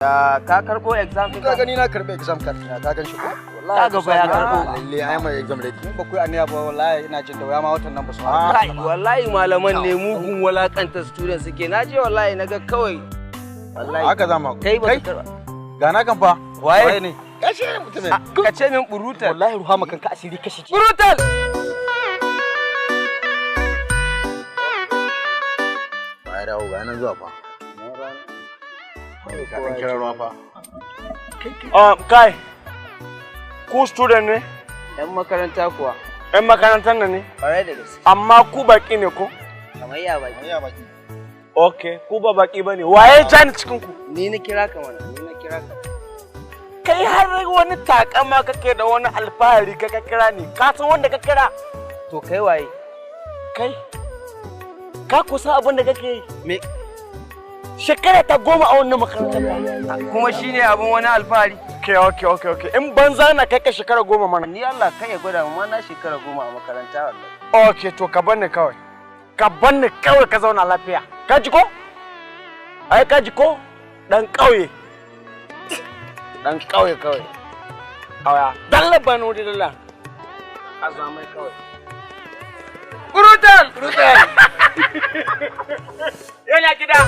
Ka karbo exam ɗin ka gani na karɓi exam card na ka gan shi ko ka ga fa ya karbo lalle ai mai exam ready ba ku aniya ba wallahi ina jin da waya ma watan nan ba su kai wallahi malaman ne mugun walakanta student suke naje wallahi naga kawai wallahi haka zama kai ba ka karba gana kan fa waye ne kace mutumin ka ce min burutal wallahi ruha makan ka asiri kashi burutal ba dawo ga nan zuwa fa ka kan kira ruwa fa kai ku student ne yan makaranta kuwa yan makarantar nan ne ƙwarai da gaske amma ku baki ne ko kamar ya baki okay ku ba baki bane waye jani cikin ku ni na kira ka mana ni na kira ka kai har wani takama kake da wani alfahari ka kira ni ka san wanda ka kira to kai waye kai ka kusa abin da kake yi me shekara ta 10 a wannan makarantar kuma shine abin wani alfahari okay in banza na kai ka shekara 10 mana ni Allah kai ya gwada mu na shekara 10 a makaranta wallahi okay to ka banne kawai ka zauna lafiya ka ji ko ai ka ji ko dan kauye kawai aya dan labanu da dalla azamai kawai brutal yana gida